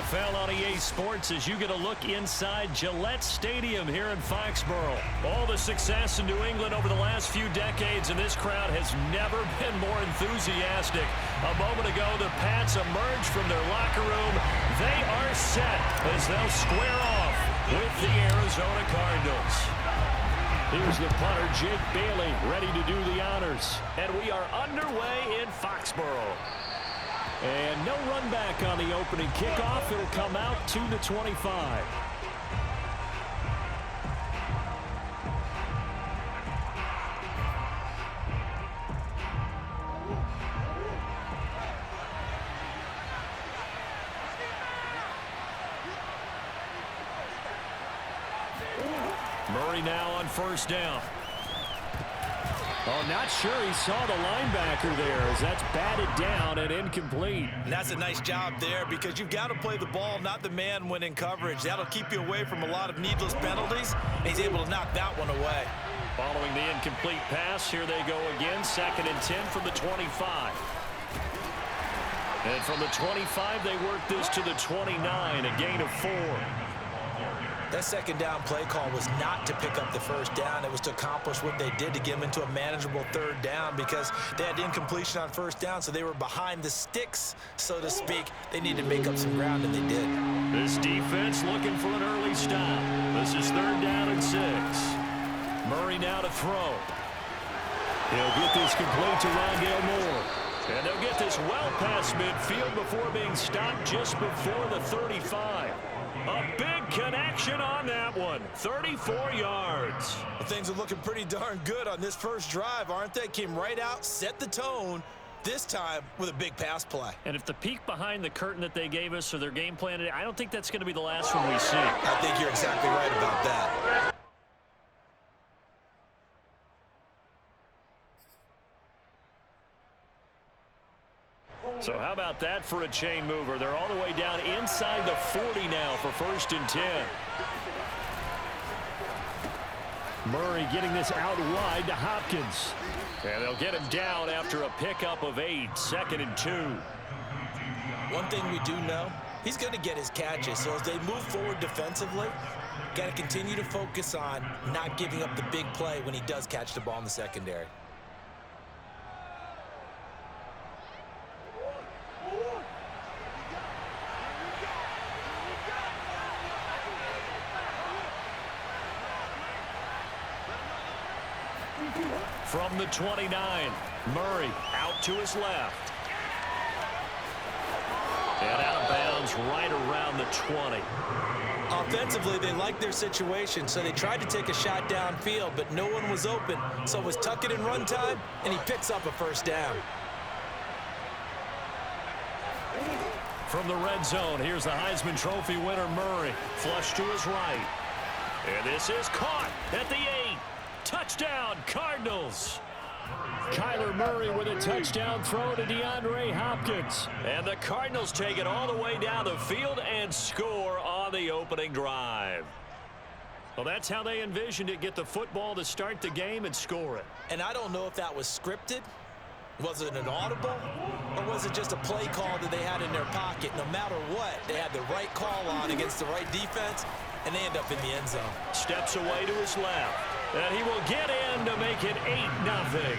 NFL on EA Sports as you get a look inside Gillette Stadium here in Foxborough. All the success in New England over the last few decades, and this crowd has never been more enthusiastic. A moment ago, the Pats emerged from their locker room. They are set as they'll square off with the Arizona Cardinals. Here's the punter, Jake Bailey, ready to do the honors. And we are underway in Foxborough. And no run back on the opening kickoff. It'll come out 2-25. Murray now on first down. Oh, not sure he saw the linebacker there as that's batted down and incomplete. And that's a nice job there because you've got to play the ball, not the man when in coverage. That'll keep you away from a lot of needless penalties, and he's able to knock that one away. Following the incomplete pass, here they go again, 2nd and 10 from the 25. And from the 25, they work this to the 29, a gain of 4. That second down play call was not to pick up the first down. It was to accomplish what they did to get them into a manageable third down because they had incompletion on first down, so they were behind the sticks, so to speak. They needed to make up some ground, and they did. This defense looking for an early stop. This is 3rd down and 6. Murray now to throw. He'll get this complete to Rondale Moore. And they'll get this well past midfield before being stopped just before the 35. A big connection on that one. 34 yards. Well, things are looking pretty darn good on this first drive, aren't they? Came right out, set the tone, this time with a big pass play. And if the peek behind the curtain that they gave us or their game plan today, I don't think that's going to be the last one we see. I think you're exactly right about that. So how about that for a chain mover? They're all the way down inside the 40 now for 1st and 10. Murray getting this out wide to Hopkins. And they'll get him down after a pickup of 8, 2nd and 2. One thing we do know, he's going to get his catches. So as they move forward defensively, got to continue to focus on not giving up the big play when he does catch the ball in the secondary. From the 29, Murray out to his left. And out of bounds right around the 20. Offensively, they liked their situation, so they tried to take a shot downfield, but no one was open. So it was tuck it and run time, and he picks up a first down. From the red zone, here's the Heisman Trophy winner, Murray. Flush to his right. And this is caught at the 8. Touchdown, Cardinals. Kyler Murray with a touchdown throw to DeAndre Hopkins. And the Cardinals take it all the way down the field and score on the opening drive. Well, that's how they envisioned it. Get the football to start the game and score it. And I don't know if that was scripted. Was it an audible? Or was it just a play call that they had in their pocket? No matter what, they had the right call on against the right defense, and they end up in the end zone. Steps away to his left. And he will get in to make it 8-0.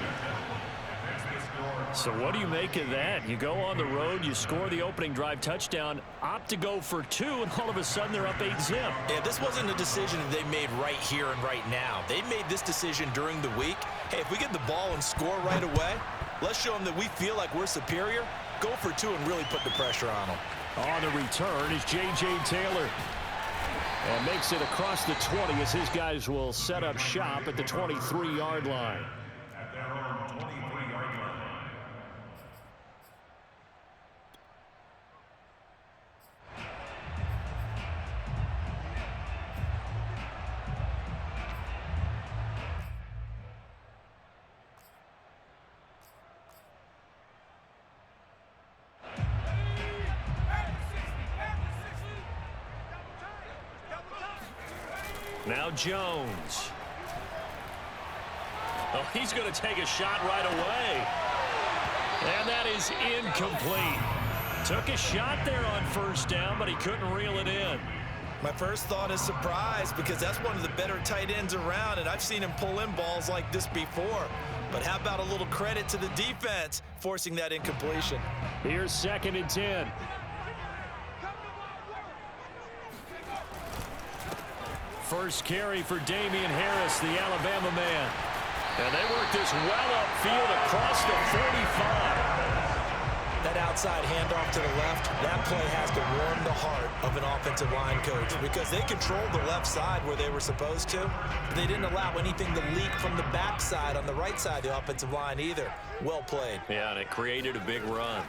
So what do you make of that? You go on the road, you score the opening drive touchdown, opt to go for 2, and all of a sudden they're up 8-0. Yeah, this wasn't a decision that they made right here and right now. They made this decision during the week. Hey, if we get the ball and score right away, let's show them that we feel like we're superior. Go for 2 and really put the pressure on them. On the return is J.J. Taylor. And makes it across the 20 as his guys will set up shop at the 23-yard line. Now Jones. Oh, he's going to take a shot right away. And that is incomplete. Took a shot there on first down, but he couldn't reel it in. My first thought is surprise, because that's one of the better tight ends around, and I've seen him pull in balls like this before. But how about a little credit to the defense forcing that incompletion? Here's 2nd and 10. First carry for Damian Harris, the Alabama man. And they work this well upfield across the 45. That outside handoff to the left, that play has to warm the heart of an offensive line coach, because they controlled the left side where they were supposed to. But they didn't allow anything to leak from the backside on the right side of the offensive line either. Well played. Yeah, and it created a big run.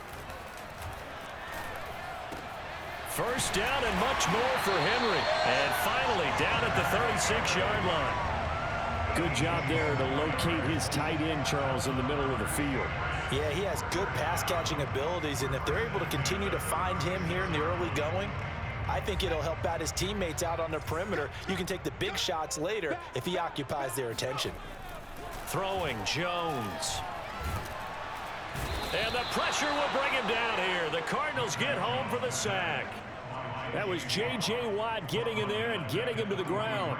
First down and much more for Henry. And finally down at the 36-yard line. Good job there to locate his tight end, Charles, in the middle of the field. Yeah, he has good pass-catching abilities, and if they're able to continue to find him here in the early going, I think it'll help out his teammates out on the perimeter. You can take the big shots later if he occupies their attention. Throwing Jones. And the pressure will bring him down here. The Cardinals get home for the sack. That was J.J. Watt getting in there and getting him to the ground.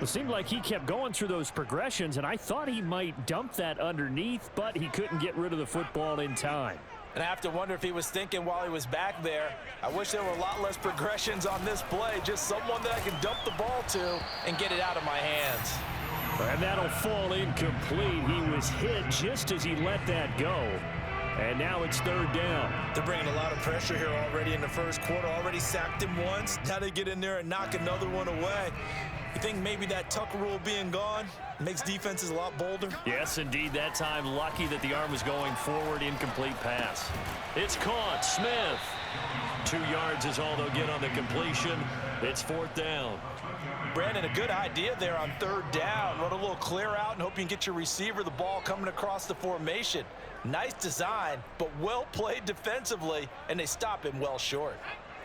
It seemed like he kept going through those progressions, and I thought he might dump that underneath, but he couldn't get rid of the football in time. And I have to wonder if he was thinking while he was back there, I wish there were a lot less progressions on this play, just someone that I can dump the ball to and get it out of my hands. And that'll fall incomplete. He was hit just as he let that go. And now it's 3rd down. They're bringing a lot of pressure here already in the first quarter. Already sacked him once. Now they get in there and knock another one away. You think maybe that tuck rule being gone makes defenses a lot bolder? Yes, indeed. That time, lucky that the arm was going forward. Incomplete pass. It's caught. Smith. 2 yards is all they'll get on the completion. It's 4th down. Brandon, a good idea there on 3rd down. Run a little clear out and hope you can get your receiver the ball coming across the formation. Nice design, but well played defensively, and they stop him well short.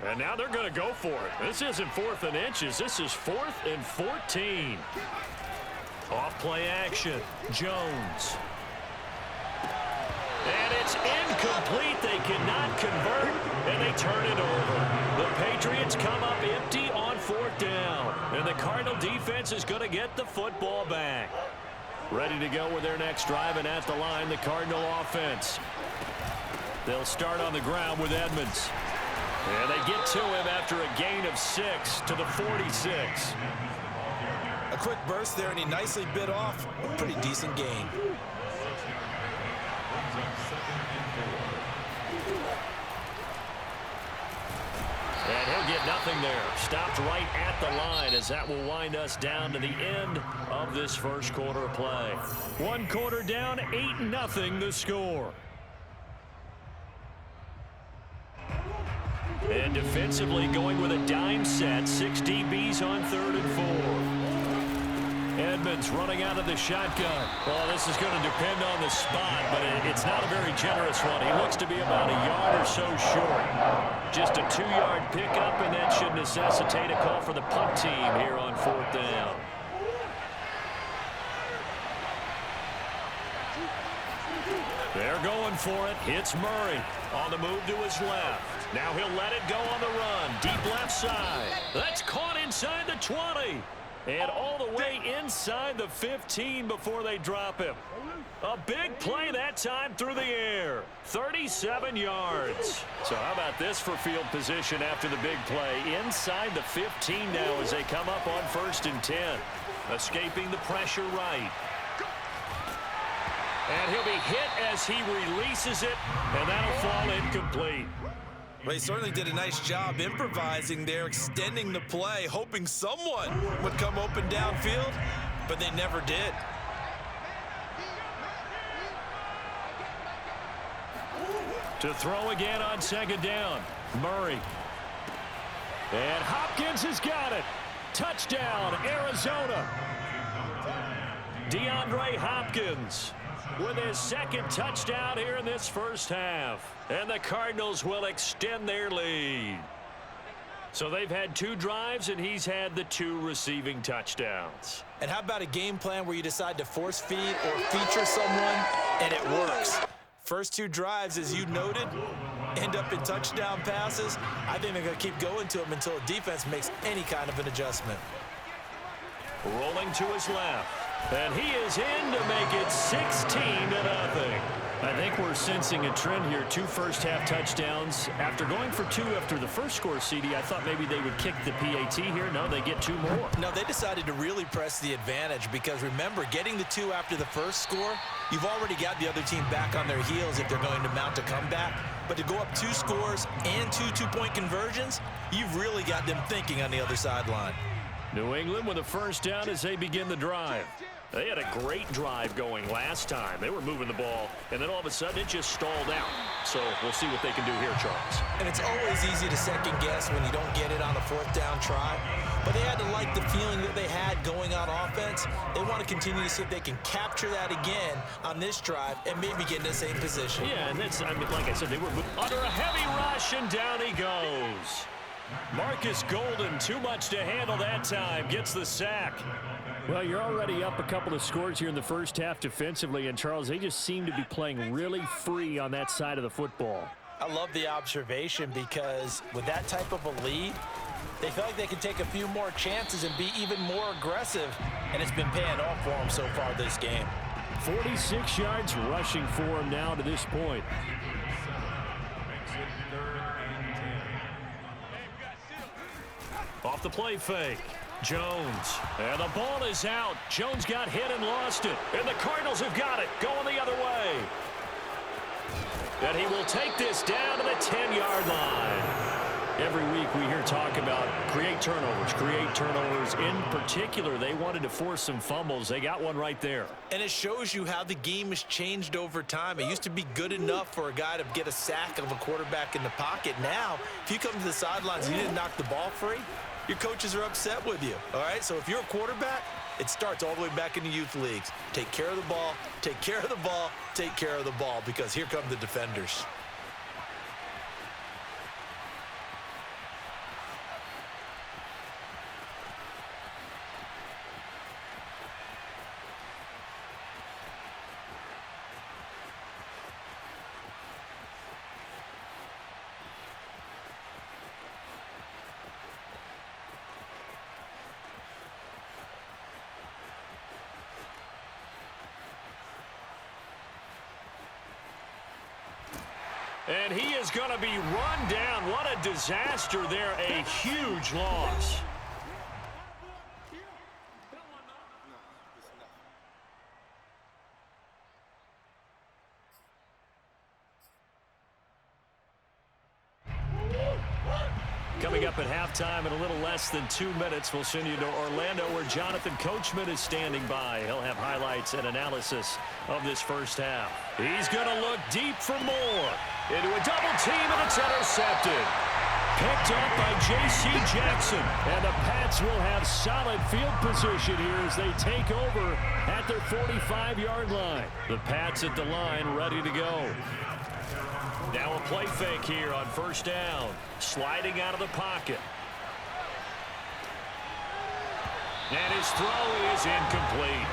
And now they're going to go for it. This isn't 4th and inches. This is 4th and 14. Off play action. Jones. And it's incomplete. They cannot convert, and they turn it over. The Patriots come up empty on 4th down, and the Cardinal defense is going to get the football back. Ready to go with their next drive, and at the line, the Cardinal offense. They'll start on the ground with Edmonds. And they get to him after a gain of 6 to the 46. A quick burst there, and he nicely bit off a pretty decent gain. And he'll get nothing there. Stopped right at the line, as that will wind us down to the end of this first quarter of play. 1 quarter down, 8-0 the score. And defensively going with a dime set. 6 DBs on 3rd and 4. Edmonds running out of the shotgun. Well, this is going to depend on the spot, but it's not a very generous one. He looks to be about a yard or so short. Just a 2-yard pickup, and that should necessitate a call for the punt team here on 4th down. They're going for it. Hits Murray on the move to his left. Now he'll let it go on the run. Deep left side. That's caught inside the 20. And all the way inside the 15 before they drop him. A big play that time through the air. 37 yards. So how about this for field position after the big play? Inside the 15 now as they come up on 1st and 10. Escaping the pressure right. And he'll be hit as he releases it, and that'll fall incomplete. Well, he certainly did a nice job improvising there, extending the play, hoping someone would come open downfield, but they never did. To throw again on 2nd down, Murray. And Hopkins has got it. Touchdown, Arizona. DeAndre Hopkins with his 2nd touchdown here in this first half. And the Cardinals will extend their lead. So they've had 2 drives, and he's had the 2 receiving touchdowns. And how about a game plan where you decide to force feed or feature someone, and it works? First 2 drives, as you noted, end up in touchdown passes, I think they're going to keep going to him until the defense makes any kind of an adjustment. Rolling to his left. And he is in to make it 16-0. I think we're sensing a trend here. 2 first-half touchdowns. After going for 2 after the first score, CD, I thought maybe they would kick the PAT here. No, they get 2 more. No, they decided to really press the advantage because, remember, getting the 2 after the first score, you've already got the other team back on their heels if they're going to mount a comeback. But to go up 2 scores and 2 two-point conversions, you've really got them thinking on the other sideline. New England with a first down as they begin the drive. They had a great drive going last time. They were moving the ball, and then all of a sudden it just stalled out. So we'll see what they can do here, Charles. And it's always easy to second guess when you don't get it on a 4th down try. But they had to like the feeling that they had going on offense. They want to continue to see if they can capture that again on this drive and maybe get in the same position. Yeah, and that's, I mean, like I said, they were under a heavy rush, and down he goes. Marcus Golden, too much to handle that time, gets the sack. Well, you're already up a couple of scores here in the first half defensively, and Charles, they just seem to be playing really free on that side of the football. I love the observation because with that type of a lead, they feel like they can take a few more chances and be even more aggressive, and it's been paying off for them so far this game. 46 yards rushing for him now to this point. Off the play fake. Jones. And the ball is out. Jones got hit and lost it. And the Cardinals have got it. Going the other way. And he will take this down to the 10-yard line. Every week we hear talk about create turnovers, create turnovers. In particular, they wanted to force some fumbles. They got one right there. And it shows you how the game has changed over time. It used to be good enough for a guy to get a sack of a quarterback in the pocket. Now, if you come to the sidelines and you didn't knock the ball free, your coaches are upset with you, all right? So if you're a quarterback, it starts all the way back in the youth leagues. Take care of the ball, take care of the ball, take care of the ball, because here come the defenders. And he is going to be run down. What a disaster there. A huge loss. Coming up at halftime in a little less than 2 minutes, we'll send you to Orlando where Jonathan Coachman is standing by. He'll have highlights and analysis of this first half. He's going to look deep for more. Into a double team, and it's intercepted. Picked up by J.C. Jackson. And the Pats will have solid field position here as they take over at their 45-yard line. The Pats at the line ready to go. Now a play fake here on first down. Sliding out of the pocket. And his throw is incomplete.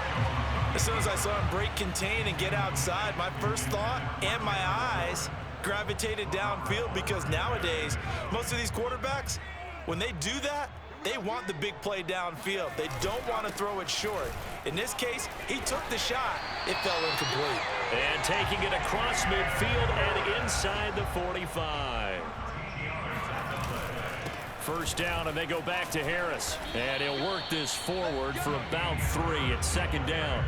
As soon as I saw him break contain and get outside, my first thought and my eyes gravitated downfield, because nowadays, most of these quarterbacks, when they do that, they want the big play downfield. They don't want to throw it short. In this case, he took the shot. It fell incomplete. And taking it across midfield and inside the 45. First down, and they go back to Harris. And he'll work this forward for about 3 at second down.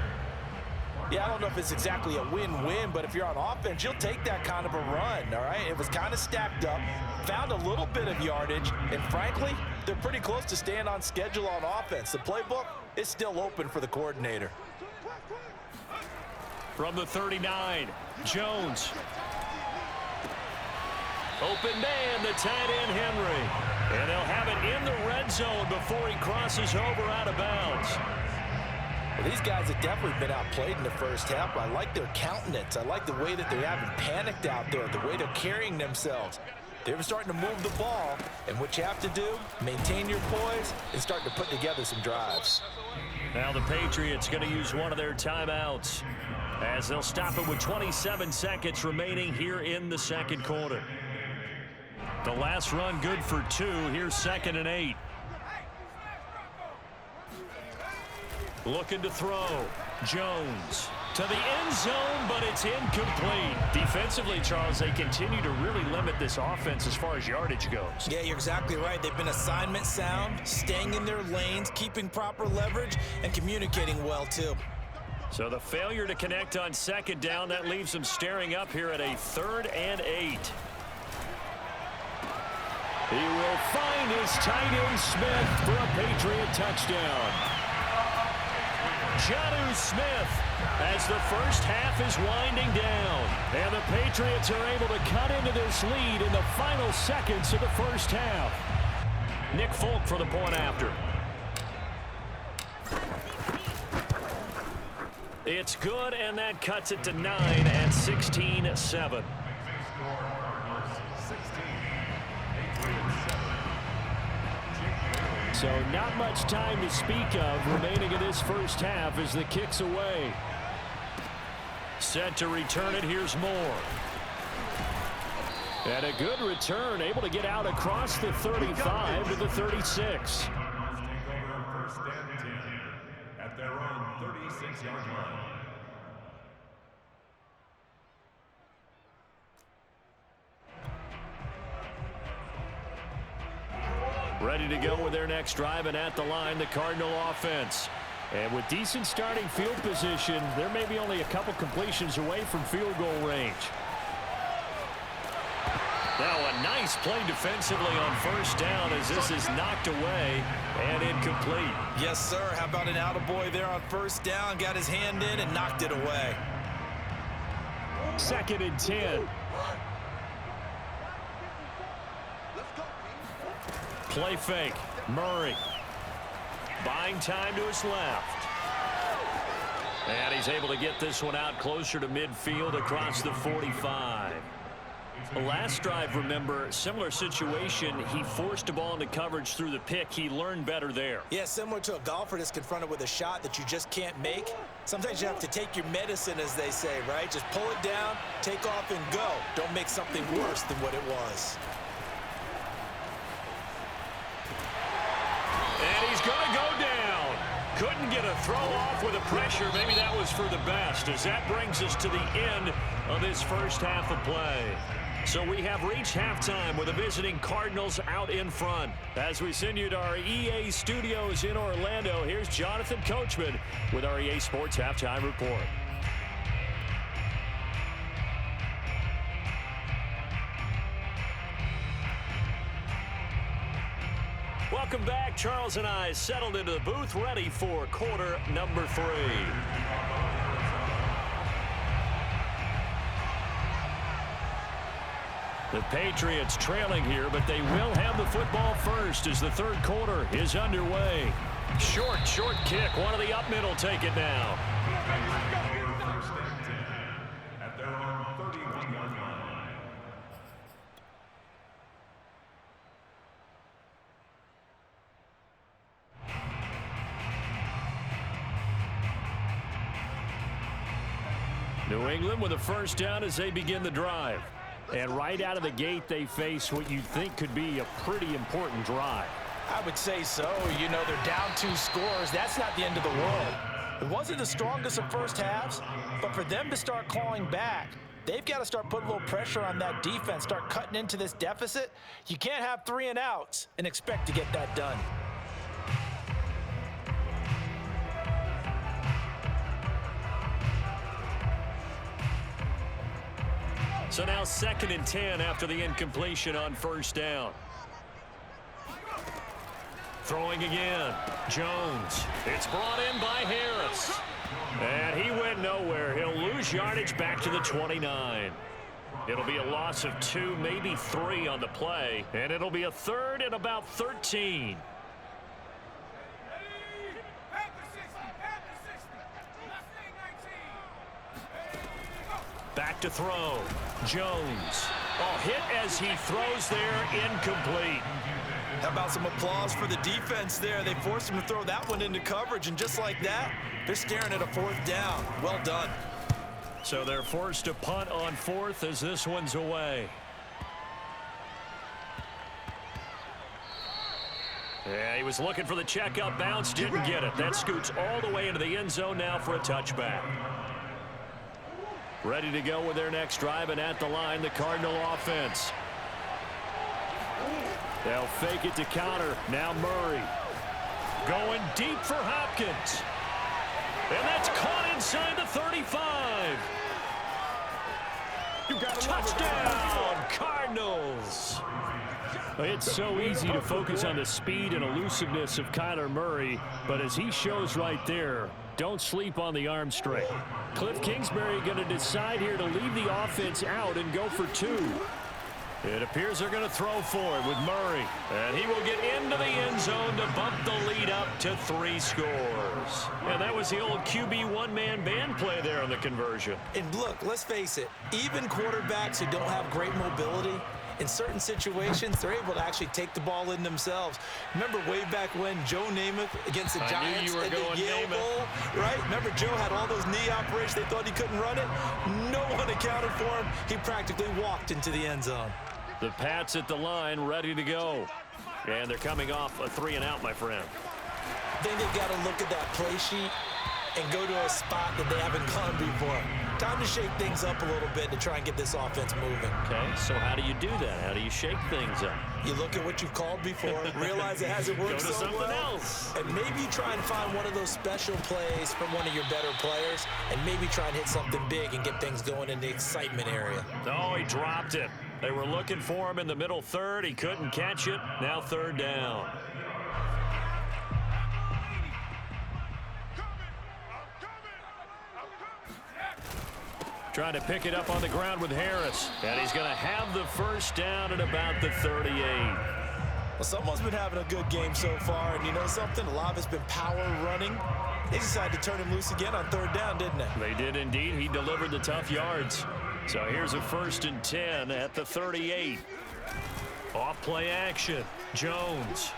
Yeah, I don't know if it's exactly a win-win, but if you're on offense, you'll take that kind of a run, all right? It was kind of stacked up, found a little bit of yardage, and frankly, they're pretty close to staying on schedule on offense. The playbook is still open for the coordinator. From the 39, Jones. Open man, the tight end, Henry. And they'll have it in the red zone before he crosses over out of bounds. Well, these guys have definitely been outplayed in the first half. I like their countenance. I like the way that they haven't panicked out there, the way they're carrying themselves. They're starting to move the ball, and what you have to do, maintain your poise and start to put together some drives. Now the Patriots going to use one of their timeouts as they'll stop it with 27 seconds remaining here in the second quarter. The last run good for 2. Here's 2nd and 8. Looking to throw. Jones to the end zone, but it's incomplete. Defensively, Charles, they continue to really limit this offense as far as yardage goes. Yeah, you're exactly right. They've been assignment sound, staying in their lanes, keeping proper leverage, and communicating well, too. So the failure to connect on 2nd down, that leaves them staring up here at a 3rd and 8. He will find his tight end Smith for a Patriot touchdown. Jonnu Smith as the first half is winding down. And the Patriots are able to cut into this lead in the final seconds of the first half. Nick Folk for the point after. It's good, and that cuts it to 9 at 16-7. So not much time to speak of remaining in this first half as the kick's away. Set to return it. Here's Moore. And a good return, able to get out across the 35 to the 36. At their own 36-yard line. Ready to go with their next drive, and at the line, the Cardinal offense. And with decent starting field position, there may be only a couple completions away from field goal range. Now a nice play defensively on 1st down as this is knocked away and incomplete. Yes, sir. How about an attaboy there on 1st down? Got his hand in and knocked it away. 2nd and 10. Play fake. Murray. Buying time to his left. And he's able to get this one out closer to midfield across the 45. The last drive, remember, similar situation. He forced the ball into coverage through the pick. He learned better there. Yeah, similar to a golfer that's confronted with a shot that you just can't make. Sometimes you have to take your medicine, as they say, right? Just pull it down, take off, and go. Don't make something worse than what it was. And he's going to go down. Couldn't get a throw off with the pressure. Maybe that was for the best, as that brings us to the end of this first half of play. So we have reached halftime with the visiting Cardinals out in front. As we send you to our EA studios in Orlando, here's Jonathan Coachman with our EA Sports Halftime Report. Welcome back. Charles and I settled into the booth, ready for quarter number 3. The Patriots trailing here, but they will have the football first as the 3rd quarter is underway. Short kick. One of the up middle take it now. At their own 31-yard line. New England with a 1st down as they begin the drive. And right out of the gate, they face what you'd think could be a pretty important drive. I would say so. You know, they're down 2 scores. That's not the end of the world. It wasn't the strongest of first halves, but for them to start clawing back, they've got to start putting a little pressure on that defense, start cutting into this deficit. You can't have 3 and outs and expect to get that done. So now 2nd and 10 after the incompletion on 1st down. Throwing again. Jones. It's brought in by Harris. And he went nowhere. He'll lose yardage back to the 29. It'll be a loss of 2, maybe 3 on the play. And it'll be a 3rd and about 13. Back to throw. Jones. Oh, hit as he throws there, incomplete. How about some applause for the defense there? They forced him to throw that one into coverage, and just like that, they're staring at a 4th down. Well done. So they're forced to punt on 4th as this one's away. Yeah, he was looking for the checkup bounce, didn't get it. That scoots all the way into the end zone now for a touchback. Ready to go with their next drive, and at the line, the Cardinal offense. They'll fake it to counter. Now Murray. Going deep for Hopkins. And that's caught inside the 35. Touchdown, Cardinals. It's so easy to focus on the speed and elusiveness of Kyler Murray, but as he shows right there, don't sleep on the arm strength. Cliff Kingsbury going to decide here to leave the offense out and go for two. It appears they're going to throw for it with Murray. And he will get into the end zone to bump the lead up to 3 scores. And that was the old QB one-man band play there on the conversion. And look, let's face it, even quarterbacks who don't have great mobility, in certain situations, they're able to actually take the ball in themselves. Remember way back when Joe Namath against the Giants at the Yale Bowl, right? Remember Joe had all those knee operations. They thought he couldn't run it. No one accounted for him. He practically walked into the end zone. The Pats at the line, ready to go. And they're coming off a 3-and-out, my friend. Then they've got to look at that play sheet and go to a spot that they haven't gone before. Time to shake things up a little bit to try and get this offense moving. Okay, so how do you do that? How do you shake things up? You look at what you've called before, realize it hasn't worked Go to so something well, else. and maybe try and find one of those special plays from one of your better players, and maybe try and hit something big and get things going in the excitement area. Oh, he dropped it. They were looking for him in the middle third. He couldn't catch it. Now 3rd down. Trying to pick it up on the ground with Harris. And he's going to have the 1st down at about the 38. Well, someone's been having a good game so far, and you know something? A lot of it's been power running. They decided to turn him loose again on 3rd down, didn't they? They did indeed. He delivered the tough yards. So here's a 1st and 10 at the 38. Off play action. Jones.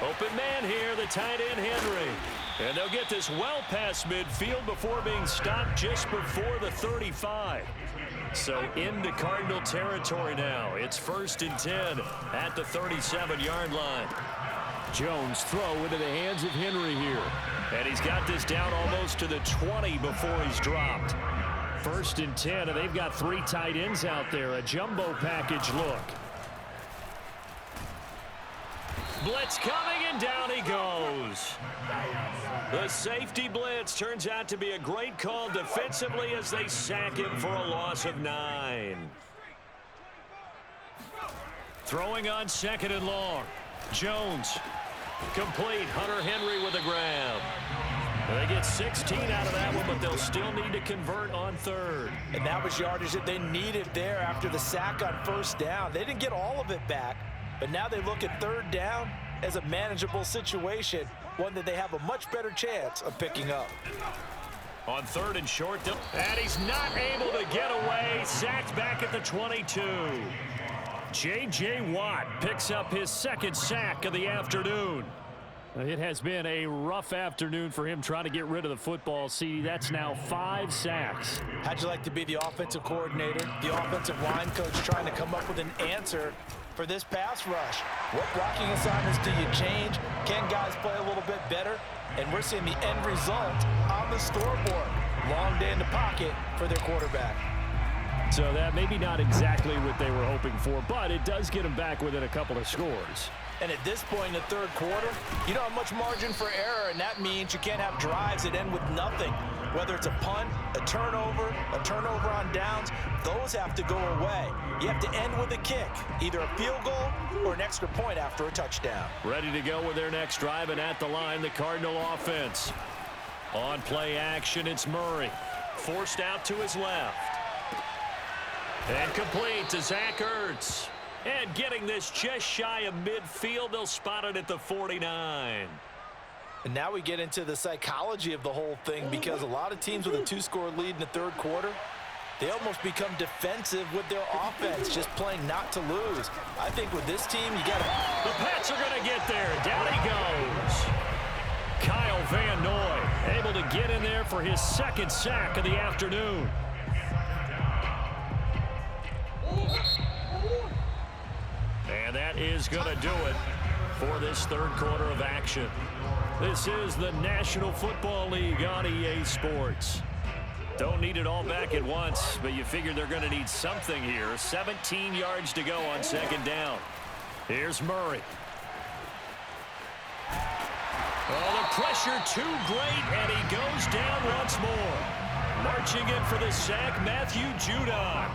Open man here, the tight end Henry. And they'll get this well past midfield before being stopped just before the 35. So into Cardinal territory now. It's 1st and 10 at the 37-yard line. Jones throw into the hands of Henry here. And he's got this down almost to the 20 before he's dropped. 1st and 10, and they've got 3 tight ends out there. A jumbo package look. Blitz coming, and down he goes. The safety blitz turns out to be a great call defensively as they sack him for a loss of 9. Throwing on 2nd and long. Jones. Complete. Hunter Henry with a grab. They get 16 out of that one, but they'll still need to convert on 3rd. And that was yardage that they needed there after the sack on 1st down. They didn't get all of it back, but now they look at 3rd down as a manageable situation, one that they have a much better chance of picking up. On 3rd and short, and he's not able to get away. Sacked back at the 22. J.J. Watt picks up his 2nd sack of the afternoon. It has been a rough afternoon for him trying to get rid of the football. See, that's now 5 sacks. How'd you like to be the offensive coordinator, the offensive line coach trying to come up with an answer for this pass rush? What blocking assignments do you change? Can guys play a little bit better? And we're seeing the end result on the scoreboard. Long day in the pocket for their quarterback. So that maybe not exactly what they were hoping for, but it does get them back within a couple of scores. And at this point in the 3rd quarter, you don't have much margin for error, and that means you can't have drives that end with nothing. Whether it's a punt, a turnover on downs, those have to go away. You have to end with a kick, either a field goal or an extra point after a touchdown. Ready to go with their next drive, and at the line, the Cardinal offense. On play action, it's Murray. Forced out to his left. And complete to Zach Ertz. And getting this just shy of midfield, they'll spot it at the 49. And now we get into the psychology of the whole thing, because a lot of teams with a 2-score lead in the 3rd quarter, they almost become defensive with their offense, just playing not to lose. I think with this team, you got to... The Pats are going to get there. Down he goes. Kyle Van Noy able to get in there for his 2nd sack of the afternoon. And that is going to do it. for this third quarter of action. This is the National Football League on EA Sports. Don't need it all back at once, but you figure they're going to need something here. 17 yards to go on second down. Here's Murray. Oh, the pressure too great, and he goes down once more. Marching in for the sack, Matthew Judon.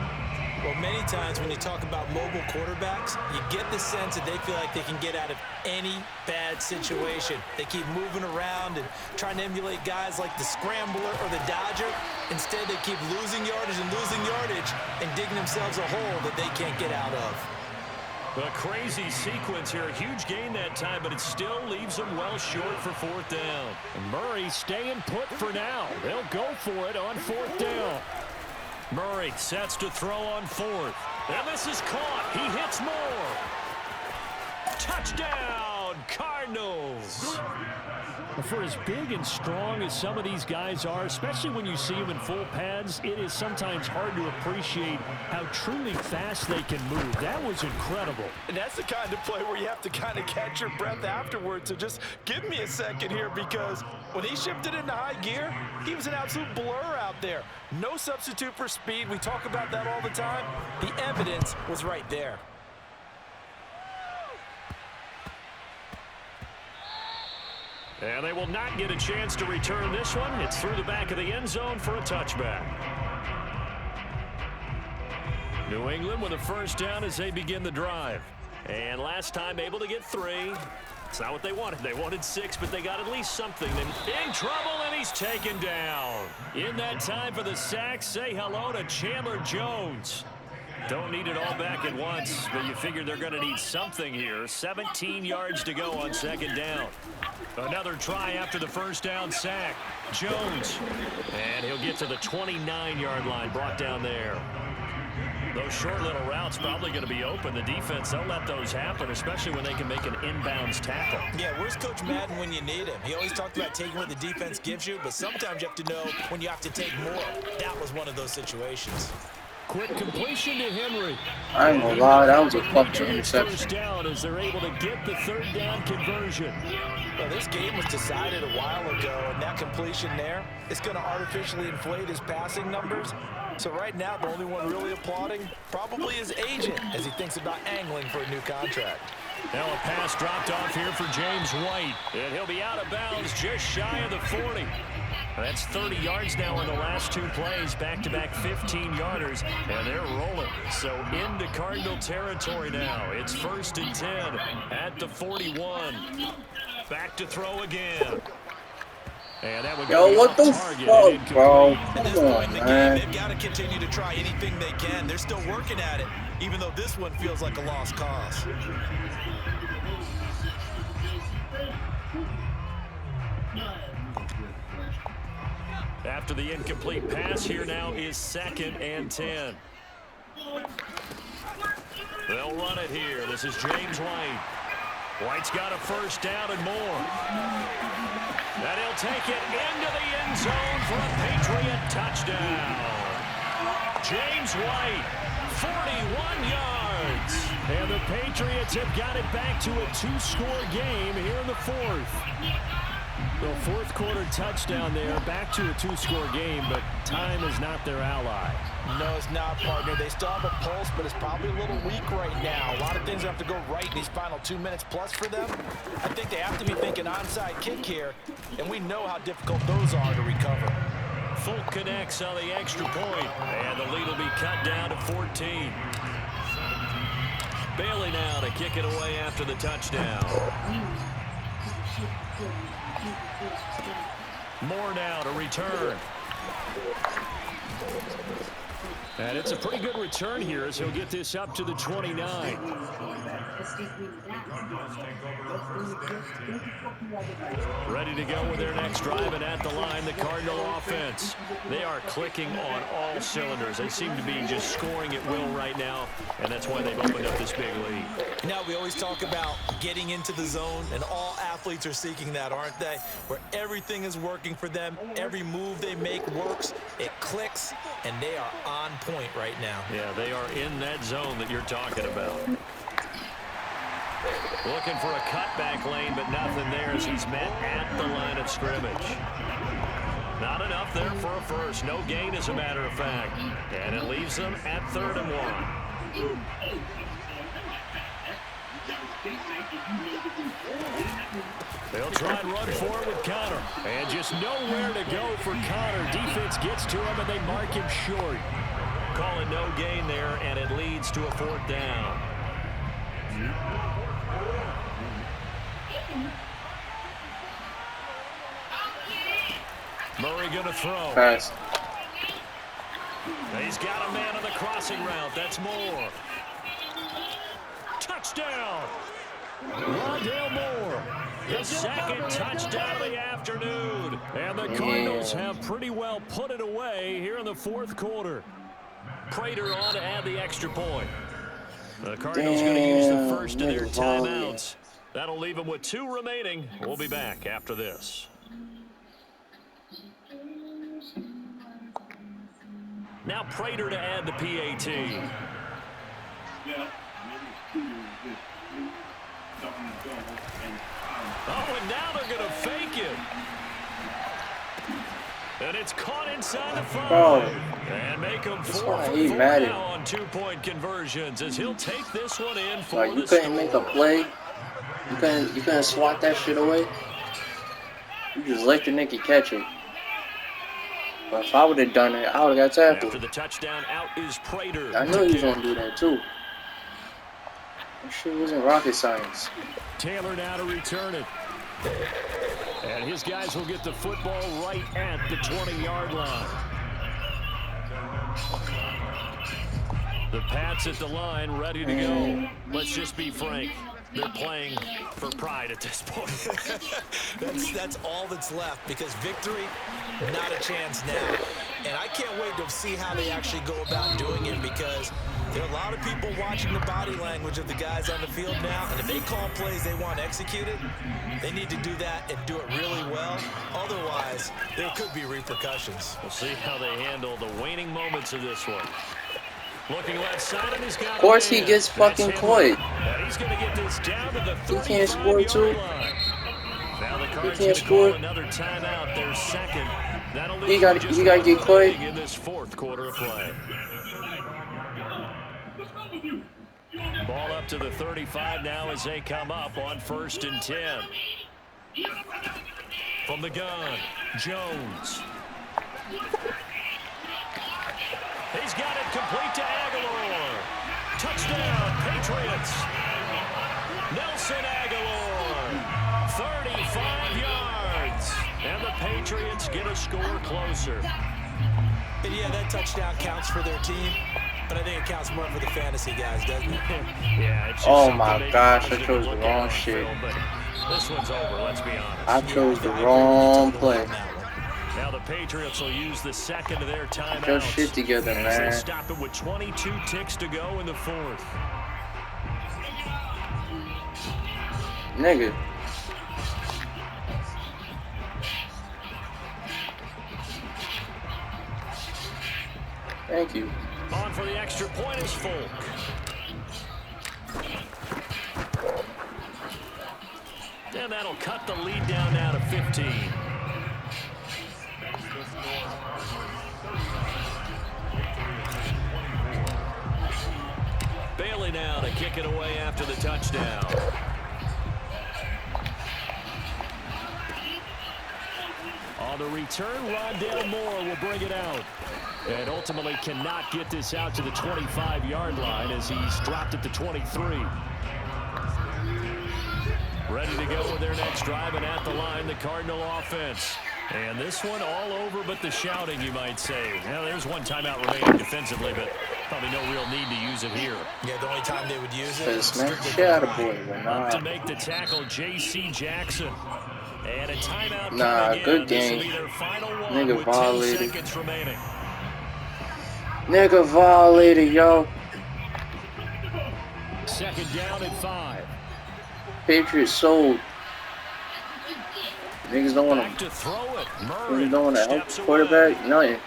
Well, many times when you talk about mobile quarterbacks, you get the sense that they feel like they can get out of any bad situation. They keep moving around and trying to emulate guys like the Scrambler or the Dodger. Instead, they keep losing yardage and digging themselves a hole that they can't get out of. A crazy sequence here. A huge gain that time, but it still leaves them well short for fourth down. And Murray staying put for now. They'll go for it on fourth down. Murray sets to throw on fourth. And this is caught. He hits more. Touchdown, Cardinals. For as big and strong as some of these guys are, especially when you see them in full pads, it is sometimes hard to appreciate how truly fast they can move. That was incredible. And that's the kind of play where you have to kind of catch your breath afterwards. So just give me a second here, because when he shifted into high gear, he was an absolute blur out there. No substitute for speed. We talk about that all the time. The evidence was right there. And they will not get a chance to return this one. It's through the back of the end zone for a touchback. New England with a first down as they begin the drive. And last time able to get 3. It's not what they wanted. They wanted 6, but they got at least something. And in trouble, and he's taken down. In that time for the sack, say hello to Chandler Jones. Don't need it all back at once, but you figure they're going to need something here. 17 yards to go on second down. Another try after the first down sack. Jones. And he'll get to the 29-yard line, brought down there. Those short little routes probably going to be open. The defense, they'll let those happen, especially when they can make an inbounds tackle. Yeah, where's Coach Madden when you need him? He always talked about taking what the defense gives you, but sometimes you have to know when you have to take more. That was one of those situations. Quick completion to Henry. I ain't gonna lie, that was a fucking interception. First down as they're able to get the third down conversion. Well, this game was decided a while ago, and that completion there is going to artificially inflate his passing numbers. So right now, the only one really applauding probably his agent as he thinks about angling for a new contract. Now a pass dropped off here for James White. And he'll be out of bounds just shy of the 40. That's 30 yards now in the last 2 plays, back-to-back 15-yarders, and they're rolling. So into Cardinal territory now. It's 1st and 10 at the 41. Back to throw again. And that would Yo, what the fuck, bro? At this point in the game, they've got to continue to try anything they can. They're still working at it, even though this one feels like a lost cause. After the incomplete pass, here now is 2nd and 10. They'll run it here. This is James White. White's got a first down and more. And he'll take it into the end zone for a Patriot touchdown. James White, 41 yards. And the Patriots have got it back to a 2-score game here in the 4th. The fourth quarter touchdown there, back to a 2-score game, but time is not their ally. No, it's not, partner. They still have a pulse, but it's probably a little weak right now. A lot of things have to go right in these final 2 minutes plus for them. I think they have to be thinking onside kick here, and we know how difficult those are to recover. Folk connects on the extra point, and the lead will be cut down to 14. Bailey now to kick it away after the touchdown. Moore now to return. And it's a pretty good return here as he'll get this up to the 29. Ready to go with their next drive, and at the line, the Cardinal offense. They are clicking on all cylinders. They seem to be just scoring at will right now, and that's why they've opened up this big lead. Now, we always talk about getting into the zone, and all athletes are seeking that, aren't they? Where everything is working for them, every move they make works, it clicks, and they are on point right now. Yeah, they are in that zone that you're talking about. Looking for a cutback lane, but nothing there as he's met at the line of scrimmage. Not enough there for a first. No gain, as a matter of fact. And it leaves them at 3rd and 1. They'll try and run for it with Connor. And just nowhere to go for Connor. Defense gets to him, and they mark him short. Call it no gain there, and it leads to a 4th down. Murray going to throw. Pass. He's got a man on the crossing route. That's Moore. Touchdown. Rondale Moore. His 2nd touchdown of the afternoon. And the Cardinals have pretty well put it away here in the 4th quarter. Prater on to add the extra point. The Cardinals going to use the first of their timeouts. That'll leave them with 2 remaining. We'll be back after this. Now Prater to add the PAT. Oh, and now they're going to fake it. And it's caught inside the 5. Bro. And make him 4 for 4 Madden. now on 2-point conversions as he'll take this one in for Like, you couldn't make a play. You couldn't swat that shit away. You just let the nigga catch it. But if I would have done it, I would have got tackled. After the touchdown, out is Prater. I knew he was gonna do that too. That shit wasn't rocket science. Taylor now to return it. And his guys will get the football right at the 20-yard line. The Pats at the line, ready to go. Let's just be frank. They're playing for pride at this point. That's all that's left, because victory, not a chance now. And I can't wait to see how they actually go about doing it, because there are a lot of people watching the body language of the guys on the field now, and if they call plays they want executed, they need to do that and do it really well. Otherwise, there could be repercussions. We'll see how they handle the waning moments of this one. Looking left side, and he's got Of course he gets fucking caught. And he's going to get this down to the 35-yard He can't score too. line. Now the Cards He can't gonna score. call another timeout. Their 2nd. That'll leave He got just to get one caught. in this 4th quarter of play. Ball up to the 35 now as they come up on 1st and 10. From the gun, Jones. He's got it complete to Aguilar. Touchdown, Patriots. Nelson Aguilar, 35 yards. And the Patriots get a score closer. And yeah, that touchdown counts for their team, but I think it counts more for the fantasy guys, doesn't it? Yeah, it's just Oh my gosh, I positive chose the look wrong at shit. Phil, but this one's over, let's be honest. I chose the wrong play. Now the Patriots will use the 2nd of their timeouts. Get your shit together, As they man. stop it with 22 ticks to go in the 4th. Nigga. Thank you. On for the extra point is Folk. And that'll cut the lead down now to 15. Bailey now to kick it away after the touchdown. On the return, Rondale Moore will bring it out. And ultimately cannot get this out to the 25-yard line as he's dropped it to 23. Ready to go with their next drive, and at the line, the Cardinal offense. And this one all over but the shouting, you might say. Now, there's one timeout remaining defensively, but probably no real need to use it here. Yeah, the only time they would use it Better is smack the strictly shit out of for boy. Up to Nah. make the tackle, J.C. Jackson. And a timeout Nah, coming good in. This will game. be their final one Nigga with violated. 10 seconds remaining. Nigga violated, yo. 2nd down and 5. Patriots sold. Niggas don't want Back to. to throw it. Murray Niggas don't want to help steps the quarterback. away. Nothing.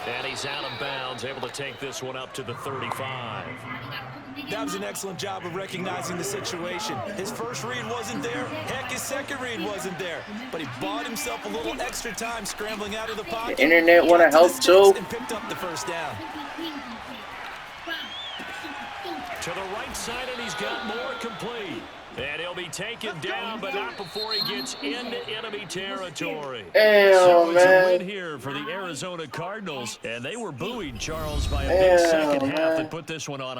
And he's out of bounds, able to take this one up to the 35. That was an excellent job of recognizing the situation. His first read wasn't there. Heck, his second read wasn't there. But he bought himself a little extra time scrambling out of the pocket. The internet want to help too. And picked up the first down. To the right side, and he's got more complete. And he'll be taken down, but not before he gets into enemy territory. So it's a win here for the Arizona Cardinals. And they were buoyed, Charles, by a big second half that put this one on